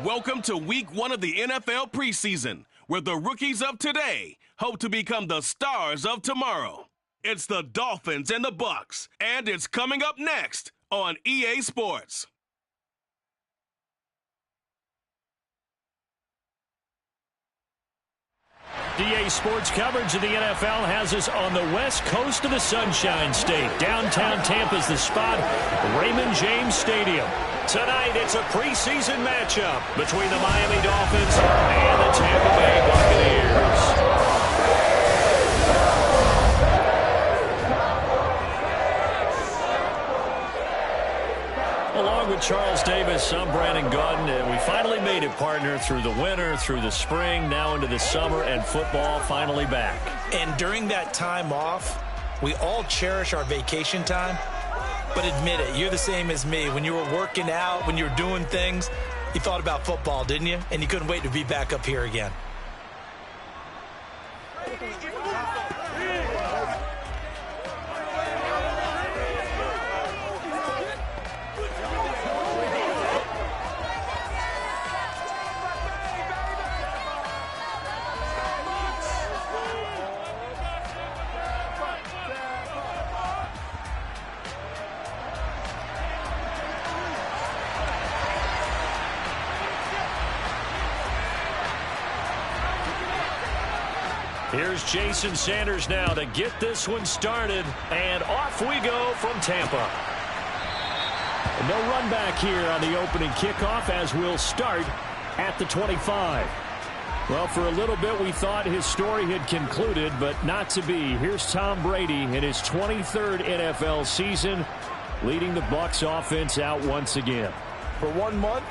Welcome to week 1 of the NFL preseason, where the rookies of today hope to become the stars of tomorrow. It's the Dolphins and the Bucs, and it's coming up next on EA Sports. EA Sports coverage of the NFL has us on the west coast of the Sunshine State. Downtown Tampa's the spot, Raymond James Stadium. Tonight, it's a preseason matchup between the Miami Dolphins and the Tampa Bay Buccaneers. Along with Charles Davis, I'm Brandon Gaudin, and we finally made it, partner, through the winter, through the spring, now into the summer, and football finally back. And during that time off, we all cherish our vacation time. But admit it, you're the same as me. When you were working out, when you were doing things, you thought about football, didn't you? And you couldn't wait to be back up here again. Here's Jason Sanders now to get this one started, and off we go from Tampa. No run back here on the opening kickoff as we'll start at the 25. Well, for a little bit we thought his story had concluded, but not to be. Here's Tom Brady in his 23rd NFL season, leading the Bucs offense out once again. For 1 month,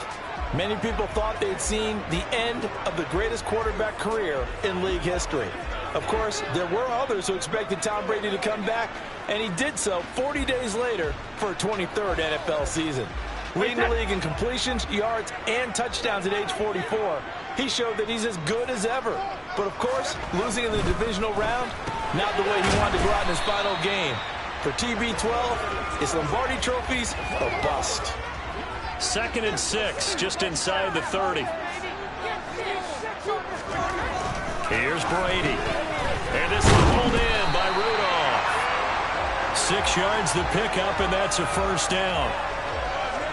many people thought they'd seen the end of the greatest quarterback career in league history. Of course, there were others who expected Tom Brady to come back, and he did so 40 days later for a 23rd NFL season. Leading the league in completions, yards, and touchdowns at age 44, he showed that he's as good as ever. But of course, losing in the divisional round, not the way he wanted to go out in his final game. For TB12, it's Lombardi trophies or bust. 2nd and 6, just inside the 30. Here's Brady. And this one pulled in by Rudolph. 6 yards the pickup, and that's a first down.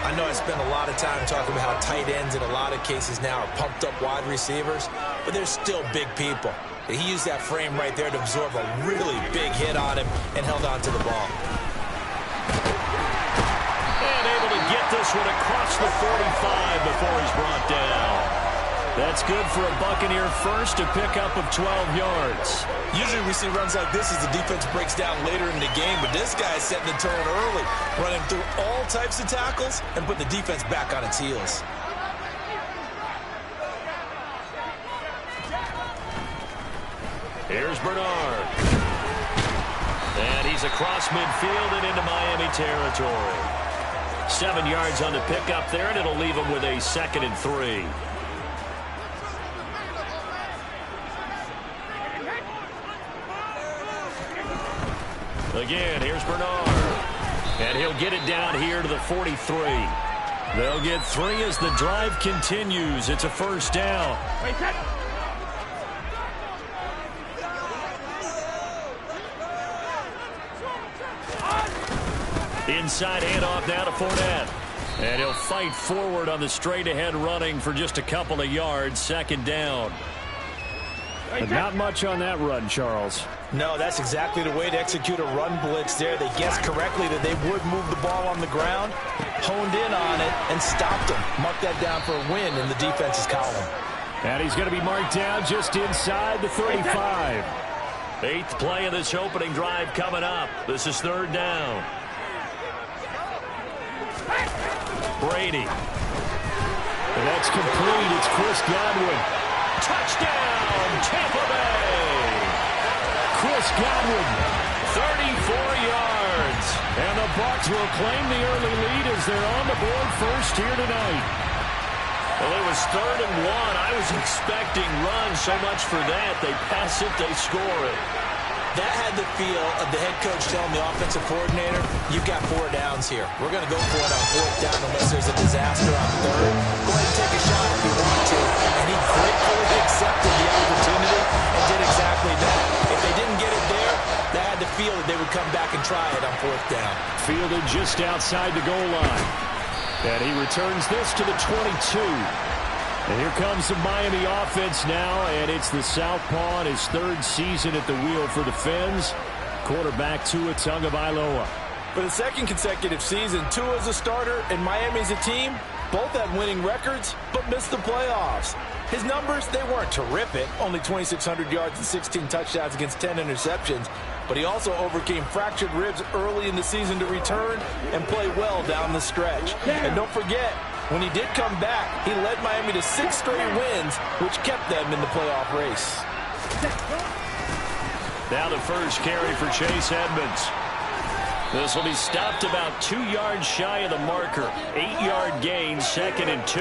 I know I spent a lot of time talking about how tight ends in a lot of cases now are pumped up wide receivers, but they're still big people. He used that frame right there to absorb a really big hit on him and held on to the ball. And able to get this one across the 45 before he's brought down. That's good for a Buccaneer first, a pickup of 12 yards. Usually we see runs like this as the defense breaks down later in the game, but this guy's setting the tone early, running through all types of tackles and put the defense back on its heels. Here's Bernard. And he's across midfield and into Miami territory. 7 yards on the pickup there, and it'll leave him with a 2nd and 3. Again, here's Bernard. And he'll get it down here to the 43. They'll get 3 as the drive continues. It's a first down. Inside handoff now to Fournette. And he'll fight forward on the straight-ahead running for just a couple of yards. 2nd down. But not much on that run, Charles. No, that's exactly the way to execute a run blitz there. They guessed correctly that they would move the ball on the ground, honed in on it, and stopped them. Marked that down for a win in the defense's column. And he's going to be marked down just inside the 35. 8th play of this opening drive coming up. This is 3rd down. Brady. And that's complete. It's Chris Godwin. Touchdown, Tampa Bay. Chris Godwin. 34 yards. And the Bucs will claim the early lead as they're on the board first here tonight. Well, it was 3rd and 1. I was expecting runs so much for that. They pass it, they score it. That had the feel of the head coach telling the offensive coordinator, you've got 4 downs here. We're going to go for it on 4th down unless there's a disaster on 3rd. Go ahead and take a shot if you try it on 4th down. Fielded just outside the goal line. And he returns this to the 22. And here comes the Miami offense now, and it's the Southpaw in his 3rd season at the wheel for the Fins. Quarterback Tua Tagovailoa. For the 2nd consecutive season, Tua as a starter and Miami as a team both had winning records, but missed the playoffs. His numbers, they weren't terrific. Only 2,600 yards and 16 touchdowns against 10 interceptions. But he also overcame fractured ribs early in the season to return and play well down the stretch. And don't forget, when he did come back, he led Miami to 6 straight wins, which kept them in the playoff race. Now the first carry for Chase Edmonds. This will be stopped about 2 yards shy of the marker. 8-yard gain, 2nd and 2.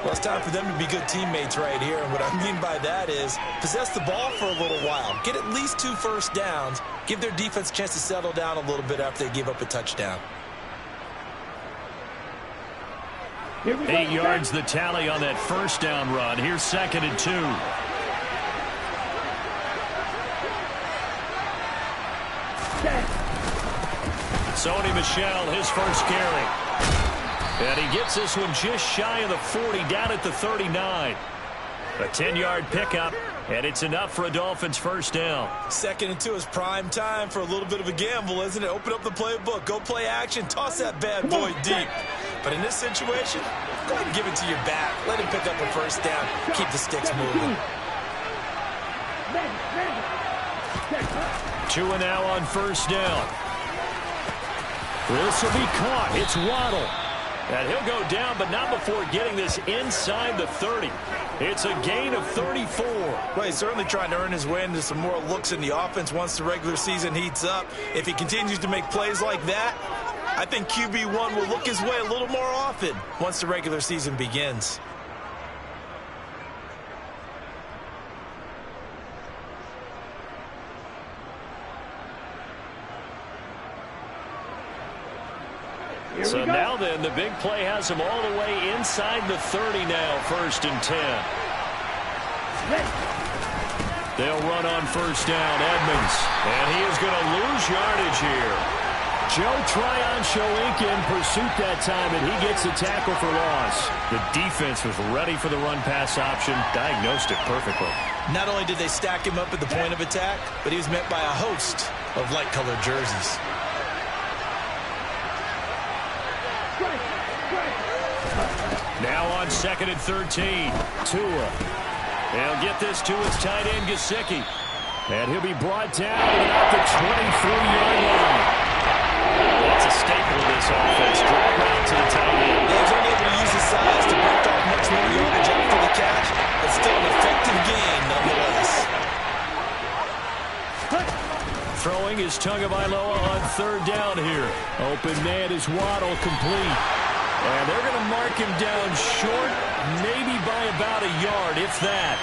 Well, it's time for them to be good teammates right here. And what I mean by that is possess the ball for a little while. Get at least 2 first downs. Give their defense a chance to settle down a little bit after they give up a touchdown. 8 yards the tally on that first down run. Here's 2nd and 2. Sony Michel, his first carry. And he gets this one just shy of the 40, down at the 39. A 10-yard pickup, and it's enough for a Dolphins first down. 2nd and 2 is prime time for a little bit of a gamble, isn't it? Open up the playbook, go play action, toss that bad boy deep. But in this situation, go ahead and give it to your back. Let him pick up a first down. Keep the sticks moving. Tua now on first down. This will be caught. It's Waddle. And he'll go down, but not before getting this inside the 30. It's a gain of 34. Well, he's certainly trying to earn his way into some more looks in the offense once the regular season heats up. If he continues to make plays like that, I think QB1 will look his way a little more often once the regular season begins. So now then, the big play has him all the way inside the 30 now, 1st and 10. They'll run on first down, Edmonds. And he is going to lose yardage here. Joe Tryon-Shoyinka in pursuit that time, and he gets the tackle for loss. The defense was ready for the run-pass option, diagnosed it perfectly. Not only did they stack him up at the point of attack, but he was met by a host of light-colored jerseys. Now on 2nd and 13, Tua. He'll get this to his tight end, Gesicki. And he'll be brought down at the 23-yard line. That's a staple of this offense. Drag route to the tight end. He was only able to use his size to break off much more yardage after the catch, but still an effective gain nonetheless. Throwing is Tagovailoa on 3rd down here. Open man is Waddle, complete. And they're going to mark him down short, maybe by about a yard, if that.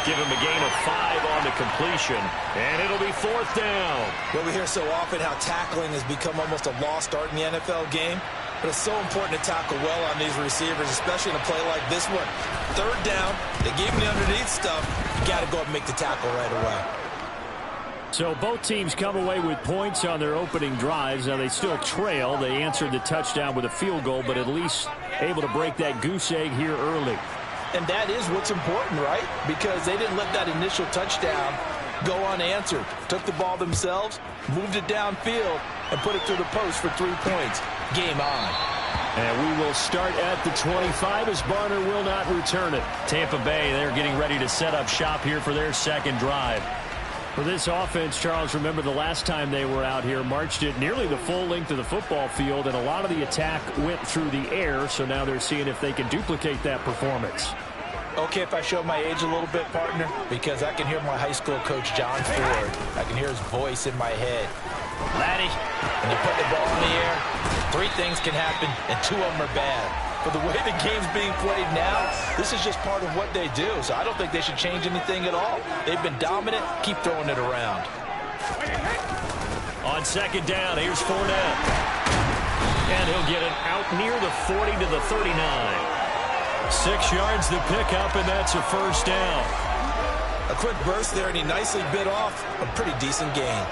Give him a gain of 5 on the completion, and it'll be 4th down. Well, we hear so often how tackling has become almost a lost art in the NFL game, but it's so important to tackle well on these receivers, especially in a play like this one. 3rd down, they gave him the underneath stuff. You got to go up and make the tackle right away. So both teams come away with points on their opening drives. Now they still trail. They answered the touchdown with a field goal, but at least able to break that goose egg here early. And that is what's important, right? Because they didn't let that initial touchdown go unanswered. Took the ball themselves, moved it downfield, and put it through the post for 3 points. Game on. And we will start at the 25 as Barner will not return it. Tampa Bay, they're getting ready to set up shop here for their 2nd drive. For this offense, Charles, remember the last time they were out here, marched it nearly the full length of the football field, and a lot of the attack went through the air, so now they're seeing if they can duplicate that performance. Okay, if I show my age a little bit, partner, because I can hear my high school coach, John Ford. I can hear his voice in my head. Laddie, when you put the ball in the air, 3 things can happen, and 2 of them are bad. But the way the game's being played now, this is just part of what they do. So I don't think they should change anything at all. They've been dominant. Keep throwing it around. On 2nd down, here's Fournette. And he'll get it out near the 40 to the 39. 6 yards the pickup, and that's a first down. A quick burst there, and he nicely bit off a pretty decent gain.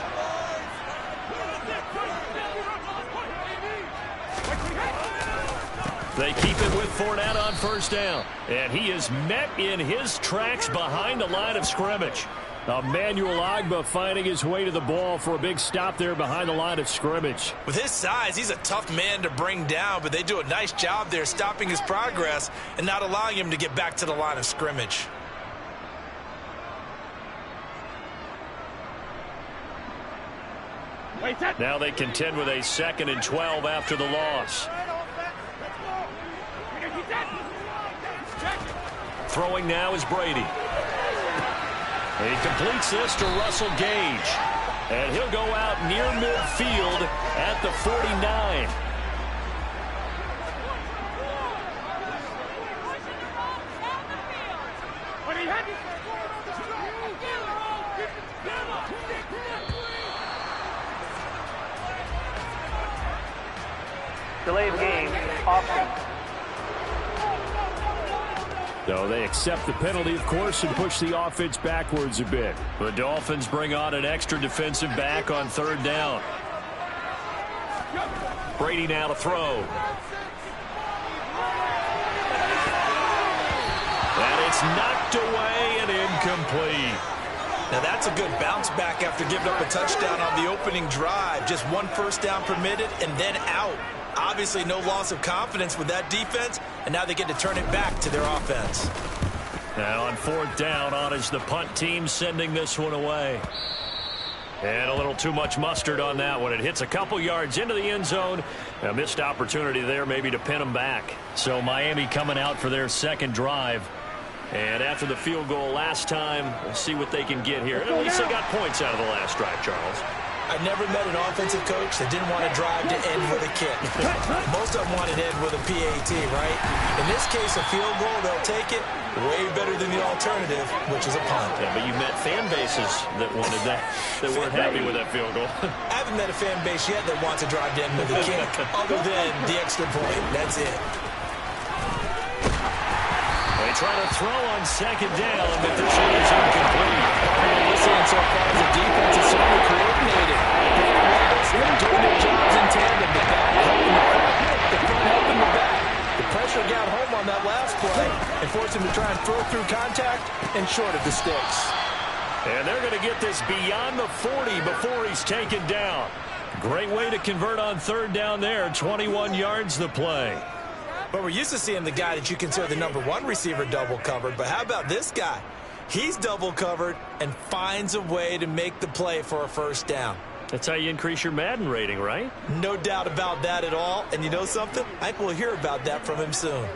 They keep it with Fournette on first down. And he is met in his tracks behind the line of scrimmage. Emmanuel Ogbah finding his way to the ball for a big stop there behind the line of scrimmage. With his size, he's a tough man to bring down, but they do a nice job there stopping his progress and not allowing him to get back to the line of scrimmage. Now they contend with a 2nd and 12 after the loss. Throwing now is Brady. He completes this to Russell Gage. And he'll go out near midfield at the 49. Delay of game, offense. So they accept the penalty, of course, and push the offense backwards a bit. The Dolphins bring on an extra defensive back on 3rd down. Brady now to throw. And it's knocked away and incomplete. Now that's a good bounce back after giving up a touchdown on the opening drive. Just 1 first down permitted and then out. Obviously no loss of confidence with that defense, and now they get to turn it back to their offense. Now on 4th down, on is the punt team sending this one away. And a little too much mustard on that one. It hits a couple yards into the end zone. A missed opportunity there maybe to pin them back. So Miami coming out for their 2nd drive. And after the field goal last time, we'll see what they can get here. And at least they got points out of the last drive, Charles. I never met an offensive coach that didn't want to drive to end with a kick. Most of them want to end with a PAT, right? In this case, a field goal, they'll take it way better than the alternative, which is a punt. Yeah, but you met fan bases that wanted that weren't happy with that field goal. I haven't met a fan base yet that wants to drive to end with a kick other than the extra point. That's it. They try to throw on 2nd down, but this one is incomplete. Listening so far as the defense is certainly coordinated. They're doing their jobs in tandem. The back helping the front, the front helping the back. The pressure got home on that last play and forced him to try and throw through contact and short of the sticks. And they're going to get this beyond the 40 before he's taken down. Great way to convert on 3rd down there. 21 yards the play. But we're used to seeing the guy that you consider the #1 receiver double covered. But how about this guy? He's double covered and finds a way to make the play for a first down. That's how you increase your Madden rating, right? No doubt about that at all. And you know something? I think we'll hear about that from him soon.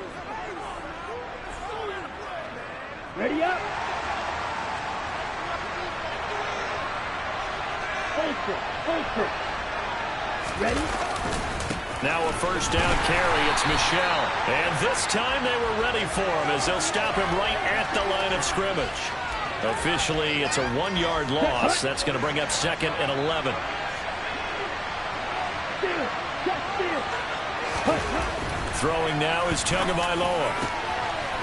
Ready up. Hold it. Ready? Now a first down carry. It's Michel. And this time they were ready for him as they'll stop him right at the line of scrimmage. Officially, it's a 1-yard loss. That's going to bring up 2nd and 11. Throwing now is Tagovailoa.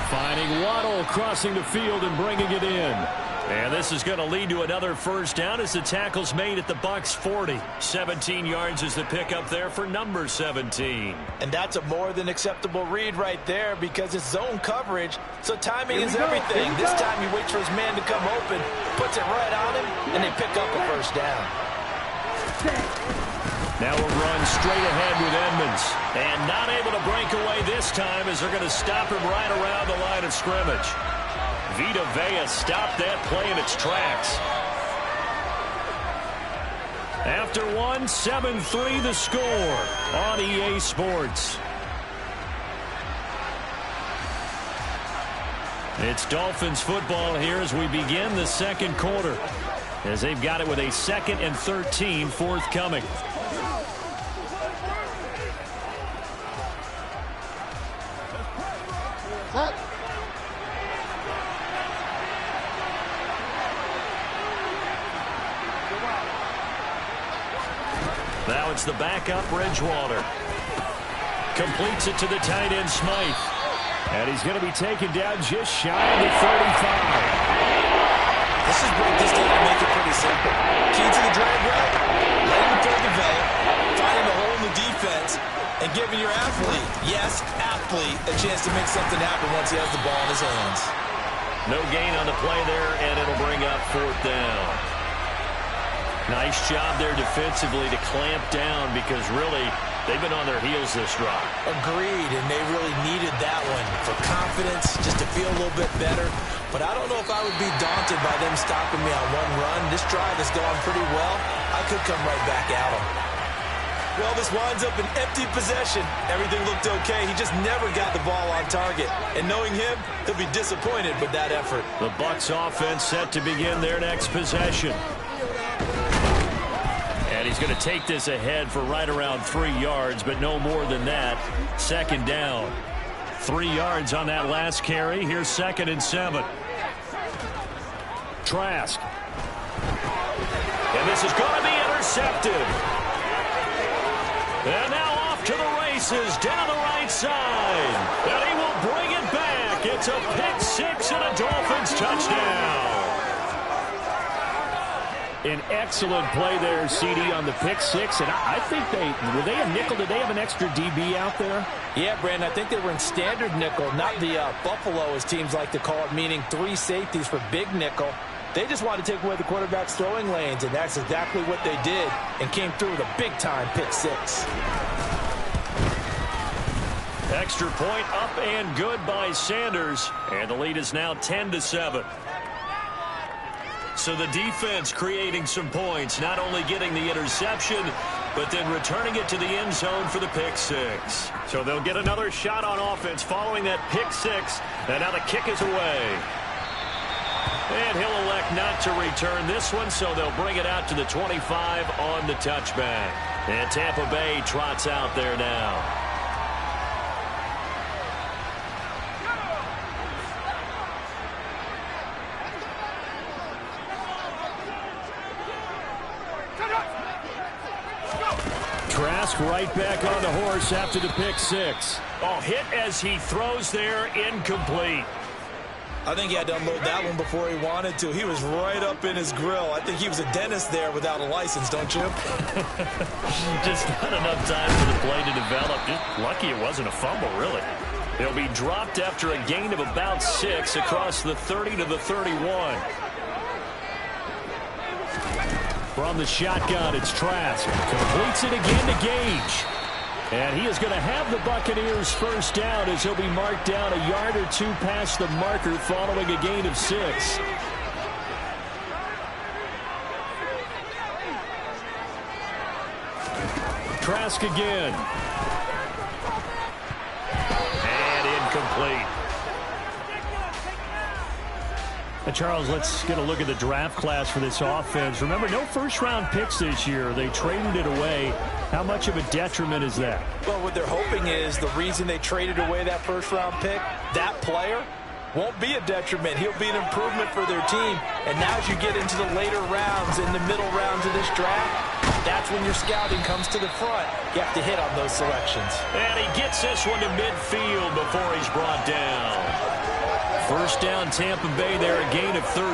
Finding Waddle crossing the field and bringing it in. And this is going to lead to another first down as the tackle's made at the Bucs 40. 17 yards is the pickup there for number 17. And that's a more than acceptable read right there because it's zone coverage, so timing is everything. This time he waits for his man to come open, puts it right on him, and they pick up a first down. Now a run straight ahead with Edmonds. And not able to break away this time as they're going to stop him right around the line of scrimmage. Vita Vea stopped that play in its tracks. After 1, 7-3 the score on EA Sports. It's Dolphins football here as we begin the 2nd quarter. As they've got it with a 2nd and 13 forthcoming. Now it's the backup, Bridgewater. Completes it to the tight end, Smythe. And he's going to be taken down just shy of the 35. Let's just break this down and make it pretty simple. Key to the drag route, letting him throw the veil, finding the hole in the defense, And giving your athlete, yes, athlete, a chance to make something happen once he has the ball in his hands. No gain on the play there, and it'll bring up 4th down. Nice job there defensively to clamp down because really they've been on their heels this drive. Agreed, and they really needed that one for confidence, just to feel a little bit better. But I don't know if I would be daunted by them stopping me on one run. This drive has gone pretty well. I could come right back at them. Well, this winds up an empty possession. Everything looked okay. He just never got the ball on target. And knowing him, he'll be disappointed with that effort. The Bucs offense set to begin their next possession. And he's going to take this ahead for right around 3 yards, but no more than that. 2nd down. 3 yards on that last carry. Here's 2nd and 7. Trask. And this is going to be intercepted. And now off to the races down the right side. And he will bring it back. It's a pick 6 and a Dolphins touchdown. An excellent play there, CD, on the pick 6. And I think were they a nickel? Did they have an extra DB out there? Yeah, Brandon, I think they were in standard nickel, not the Buffalo, as teams like to call it, meaning 3 safeties for big nickel. They just wanted to take away the quarterback's throwing lanes, and that's exactly what they did, and came through with a big-time pick 6. Extra point up and good by Sanders, and the lead is now 10-7. So the defense creating some points, not only getting the interception, but then returning it to the end zone for the pick 6. So they'll get another shot on offense following that pick 6, and now the kick is away. And he'll elect not to return this one, so they'll bring it out to the 25 on the touchback. And Tampa Bay trots out there now. Trask right back on the horse after the pick 6. Oh, hit as he throws there, incomplete. I think he had to unload that one before he wanted to. He was right up in his grill. I think he was a dentist there without a license, don't you? Just not enough time for the play to develop. Just lucky it wasn't a fumble, really. They'll be dropped after a gain of about 6 across the 30 to the 31. From the shotgun, it's Trask. Completes it again to Gage. And he is going to have the Buccaneers first down as he'll be marked down a yard or 2 past the marker following a gain of 6. Trask again. And incomplete. Charles, let's get a look at the draft class for this offense. Remember, no first-round picks this year. They traded it away. How much of a detriment is that? Well, what they're hoping is the reason they traded away that first-round pick, that player won't be a detriment. He'll be an improvement for their team. And now as you get into the later rounds, in the middle rounds of this draft, that's when your scouting comes to the front. You have to hit on those selections. And he gets this one to midfield before he's brought down. First down, Tampa Bay there, a gain of 13.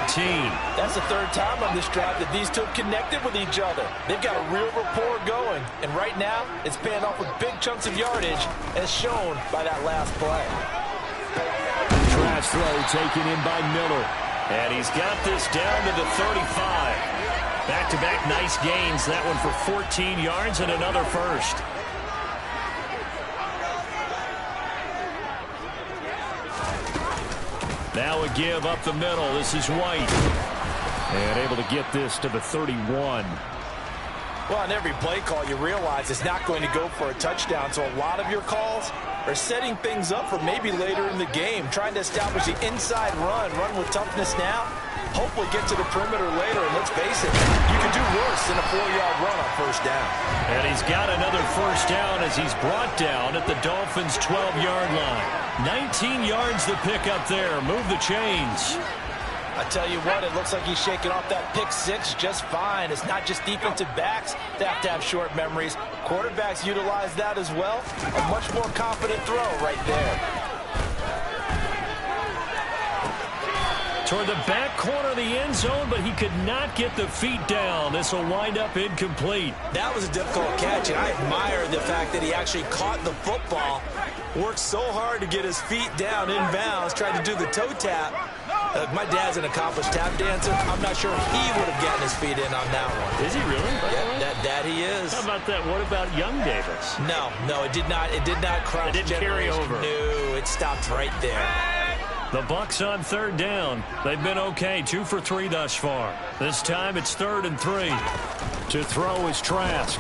That's the 3rd time on this drive that these two have connected with each other. They've got a real rapport going. And right now, it's paying off with big chunks of yardage, as shown by that last play. Trash throw taken in by Miller. And he's got this down to the 35. Back-to-back nice gains. That one for 14 yards and another first. Now a give up the middle. This is White. And able to get this to the 31. Well, on every play call, you realize it's not going to go for a touchdown. So a lot of your calls are setting things up for maybe later in the game, trying to establish the inside run with toughness now, hopefully get to the perimeter later. And let's face it, you can do worse than a 4-yard run on first down. And he's got another first down as he's brought down at the Dolphins' 12-yard line. 19 yards to pick up there. Move the chains. I tell you what, it looks like he's shaking off that pick 6 just fine. It's not just defensive backs that have to have short memories. Quarterbacks utilize that as well. A much more confident throw right there. toward the back corner of the end zone, but he could not get the feet down. This will wind up incomplete. That was a difficult catch, and I admire the fact that he actually caught the football, worked so hard to get his feet down inbounds, tried to do the toe tap. My dad's an accomplished tap dancer. I'm not sure he would have gotten his feet in on that one. Is he really? Yeah, that he is. How about that? What about young Davis? No, it did not. It did not cross. It didn't carry over. No, it stopped right there. The Bucs on third down. They've been okay, 2 for 3 thus far. This time it's 3rd and 3. To throw is Trask.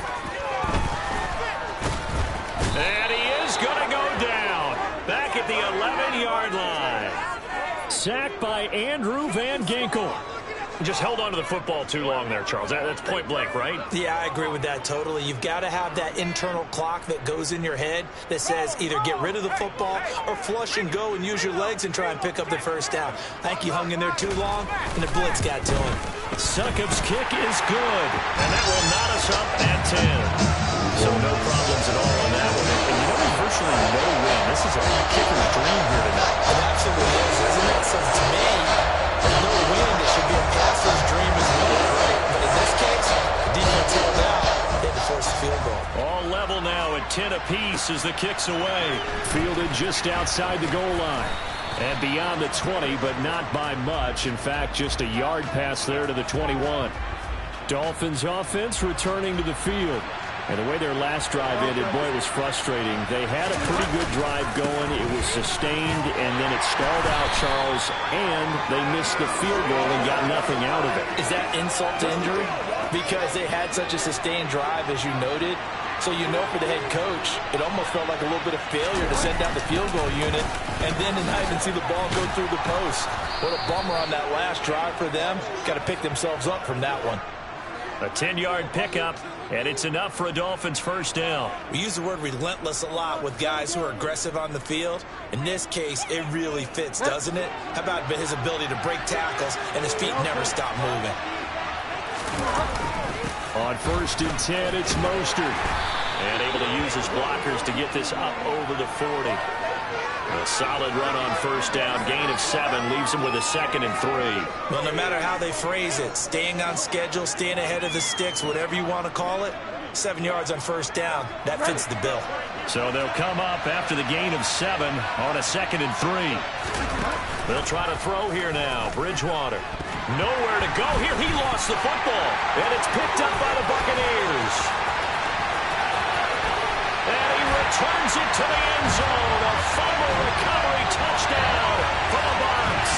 And he is going to go down. Back at the 11-yard line. Sacked by Andrew Van Ginkel. Just held on to the football too long there, Charles. That's point blank, right? Yeah, I agree with that totally. You've got to have that internal clock that goes in your head that says either get rid of the football or flush and go and use your legs and try and pick up the first down. I think he hung in there too long, and the blitz got to him. Succop's kick is good, and that will knot us up at 10. So no problems at all on that one. And you know, there's virtually no win. This is a kicker's dream here tonight. It absolutely is, isn't it? So to me, no win, it should be a passer's dream as well, right? But in this case, the defense held out, had to force the field goal. All level now at 10 apiece as the kick's away. Fielded just outside the goal line. And beyond the 20, but not by much. In fact, just a yard pass there to the 21. Dolphins offense returning to the field. And the way their last drive ended, boy, it was frustrating. They had a pretty good drive going. It was sustained, and then it stalled out, Charles, and they missed the field goal and got nothing out of it. Is that insult to injury? Because they had such a sustained drive, as you noted. So you know for the head coach, it almost felt like a little bit of failure to send out the field goal unit and then to not even see the ball go through the post. What a bummer on that last drive for them. Got to pick themselves up from that one. A 10-yard pickup, and it's enough for a Dolphins first down. We use the word relentless a lot with guys who are aggressive on the field. In this case, it really fits, doesn't it? How about his ability to break tackles and his feet never stop moving? On 1st and 10, it's Mostert. And able to use his blockers to get this up over the 40. A solid run on first down. Gain of 7 leaves him with a 2nd and 3. Well, no matter how they phrase it, staying on schedule, staying ahead of the sticks, whatever you want to call it, 7 yards on first down, that fits the bill. So they'll come up after the gain of 7 on a 2nd and 3. They'll try to throw here now. Bridgewater. Nowhere to go here. He lost the football. And it's picked up by the Buccaneers. And he returns it to the end zone. A fumble recovery touchdown for the Bucs.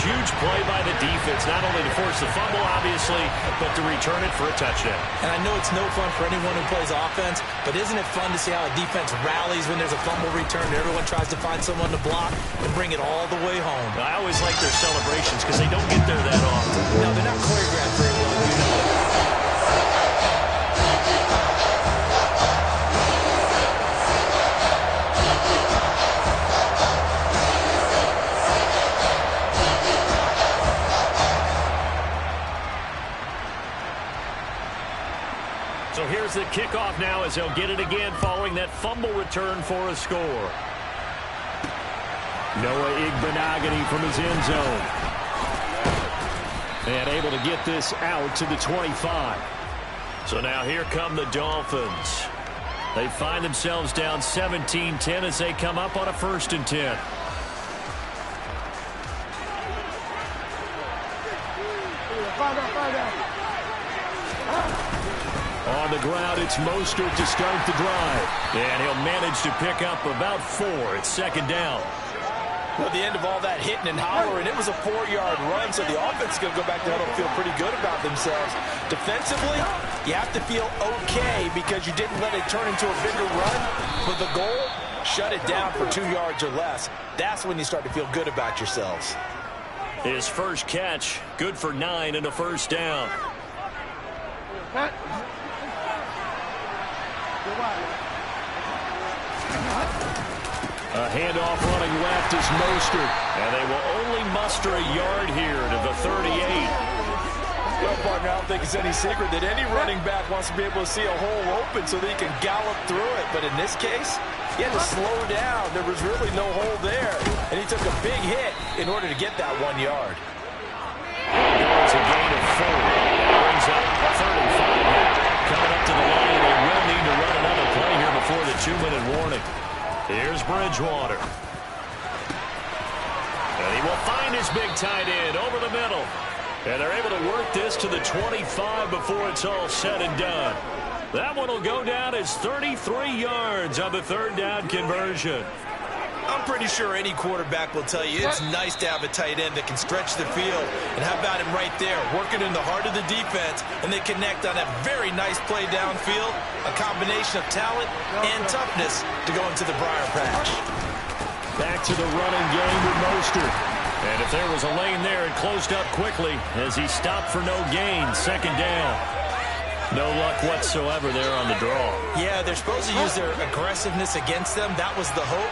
Huge play by the defense. Not only to force the fumble, obviously, but to return it for a touchdown. And I know it's no fun for anyone who plays offense, but isn't it fun to see how a defense rallies when there's a fumble return and everyone tries to find someone to block and bring it all the way home? I always like their celebrations because they don't get there that often. No, they're not choreographed very well, you know that. So here's the kickoff now as they'll get it again following that fumble return for a score. Noah Igbenogany from his end zone. And able to get this out to the 25. So now here come the Dolphins. They find themselves down 17-10 as they come up on a 1st and 10. On the ground, it's Mostert to start the drive. And he'll manage to pick up about 4. It's 2nd down. Well, at the end of all that hitting and hollering, it was a 4-yard run, so the offense is going to go back to huddle and feel pretty good about themselves. Defensively, you have to feel okay because you didn't let it turn into a bigger run. But the goal, shut it down for 2 yards or less. That's when you start to feel good about yourselves. His first catch, good for 9 and a first down. A handoff running left is Mostert. And they will only muster a yard here to the 38. Well, partner, I don't think it's any secret that any running back wants to be able to see a hole open so that he can gallop through it. But in this case, he had to slow down. There was really no hole there. and he took a big hit in order to get that 1 yard. It's a gain of 4. Brings up 35 now. Coming up to the line, they will need to run another play here before the 2-minute warning. Here's Bridgewater. And he will find his big tight end over the middle. And they're able to work this to the 25 before it's all said and done. That one will go down as 33 yards on the third down conversion. I'm pretty sure any quarterback will tell you it's nice to have a tight end that can stretch the field. And how about him right there, working in the heart of the defense, and they connect on a very nice play downfield, a combination of talent and toughness to go into the briar patch. Back to the running game with Mostert. And if there was a lane there, it closed up quickly as he stopped for no gain. Second down. No luck whatsoever there on the draw. Yeah, they're supposed to use their aggressiveness against them. That was the hope.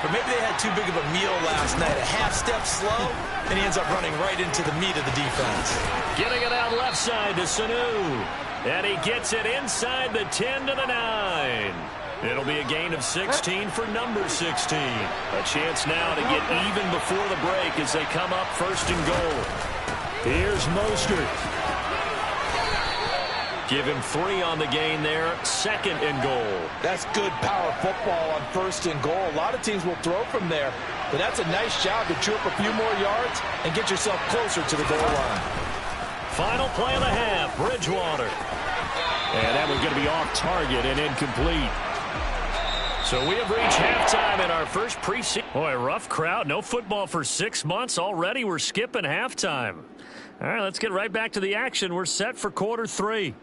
But maybe they had too big of a meal last night. A half step slow, and he ends up running right into the meat of the defense. Getting it out left side to Sanu. And he gets it inside the 10 to the 9. It'll be a gain of 16 for number 16. A chance now to get even before the break as they come up first and goal. Here's Mostert. Give him 3 on the gain there. Second and goal. That's good power football on first and goal. A lot of teams will throw from there, but that's a nice job to chew up a few more yards and get yourself closer to the goal line. Final play of the half, Bridgewater. And that was going to be off target and incomplete. So we have reached halftime in our first preseason. Boy, rough crowd. No football for 6 months already. We're skipping halftime. All right, let's get right back to the action. We're set for quarter 3.